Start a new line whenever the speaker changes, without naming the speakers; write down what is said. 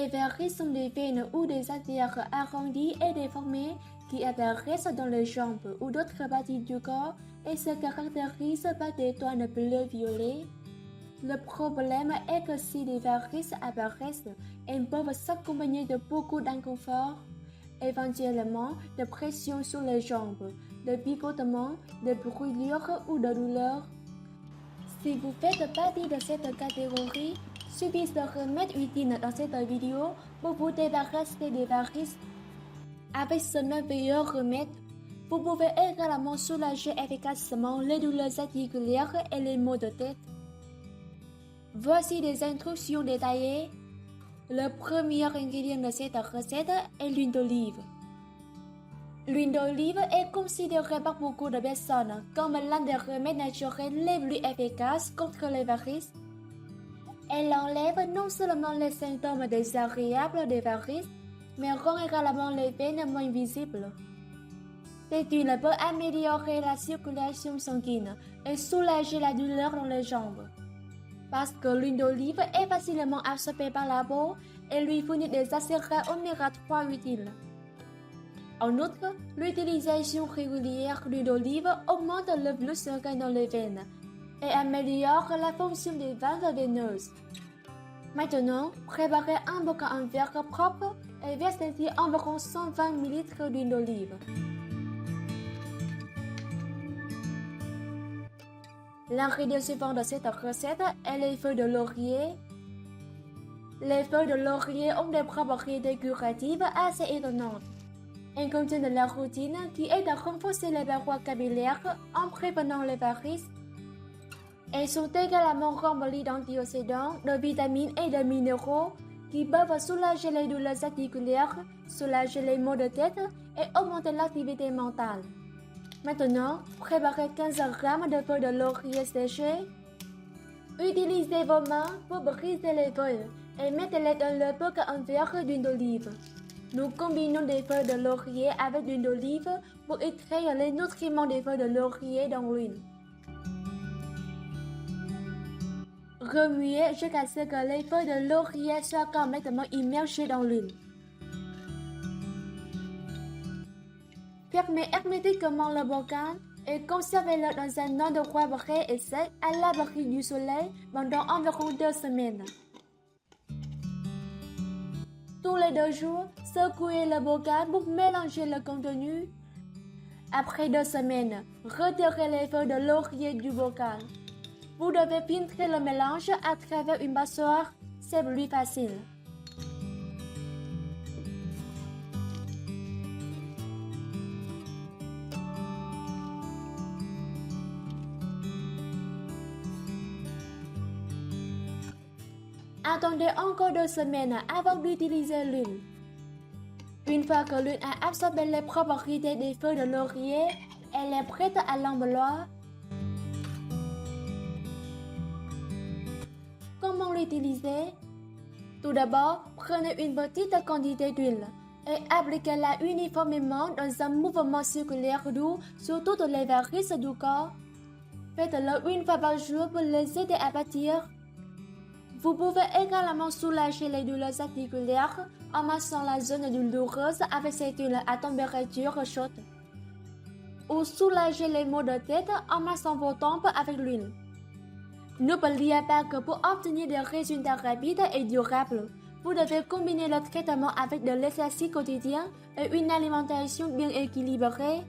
Les varices sont des veines ou des artères arrondies et déformées qui apparaissent dans les jambes ou d'autres parties du corps et se caractérisent par des toines bleu-violet. Le problème est que si les varices apparaissent, elles peuvent s'accompagner de beaucoup d'inconfort, éventuellement de pression sur les jambes, de picotements, de brûlures ou de douleurs. Si vous faites partie de cette catégorie, subissez le remède utile dans cette vidéo pour vous débarrasser des varices. Avec ce merveilleux remède, vous pouvez également soulager efficacement les douleurs articulaires et les maux de tête. Voici des instructions détaillées. Le premier ingrédient de cette recette est l'huile d'olive. L'huile d'olive est considérée par beaucoup de personnes comme l'un des remèdes naturels les plus efficaces contre les varices. Elle enlève non seulement les symptômes désagréables des varices, mais rend également les veines moins visibles. Cette huile peut améliorer la circulation sanguine et soulager la douleur dans les jambes. Parce que l'huile d'olive est facilement absorbée par la peau et lui fournit des acides gras oméga 3 utiles. En outre, l'utilisation régulière d'huile d'olive augmente le flux sanguin dans les veines et améliore la fonction des vannes veineuses. Maintenant, préparez un bocal en verre propre et versez-y environ 120 ml d'huile d'olive. L'ingrédient suivant de cette recette est les feuilles de laurier. Les feuilles de laurier ont des propriétés curatives assez étonnantes. Elles contiennent de la routine qui aide à renforcer les parois capillaires en prévenant les varices. Elles sont également remplies d'antioxydants, de vitamines et de minéraux qui peuvent soulager les douleurs articulaires, soulager les maux de tête et augmenter l'activité mentale. Maintenant, préparez 15 g de feuilles de laurier séchées. Utilisez vos mains pour briser les feuilles et mettez-les dans le bocal en verre d'huile d'olive. Nous combinons des feuilles de laurier avec l'huile d'olive pour extraire les nutriments des feuilles de laurier dans l'huile. Remuez jusqu'à ce que les feuilles de laurier soient complètement immergées dans l'huile. Fermez hermétiquement le bocal et conservez-le dans un endroit frais et sec à l'abri du soleil pendant environ 2 semaines. Tous les 2 jours, secouez le bocal pour mélanger le contenu. Après 2 semaines, retirez les feuilles de laurier du bocal. Vous devez filtrer le mélange à travers une passoire, c'est plus facile. Attendez encore 2 semaines avant d'utiliser l'huile. Une fois que l'huile a absorbé les propriétés des feuilles de laurier, elle est prête à l'emploi. Comment l'utiliser? Tout d'abord, prenez une petite quantité d'huile et appliquez-la uniformément dans un mouvement circulaire doux sur toutes les varices du corps. Faites-le une fois par jour pour les aider à partir. Vous pouvez également soulager les douleurs articulaires en massant la zone douloureuse avec cette huile à température chaude. Ou soulager les maux de tête en massant vos tempes avec l'huile. N'oubliez pas que pour obtenir des résultats rapides et durables, vous devez combiner le traitement avec de l'exercice quotidien et une alimentation bien équilibrée.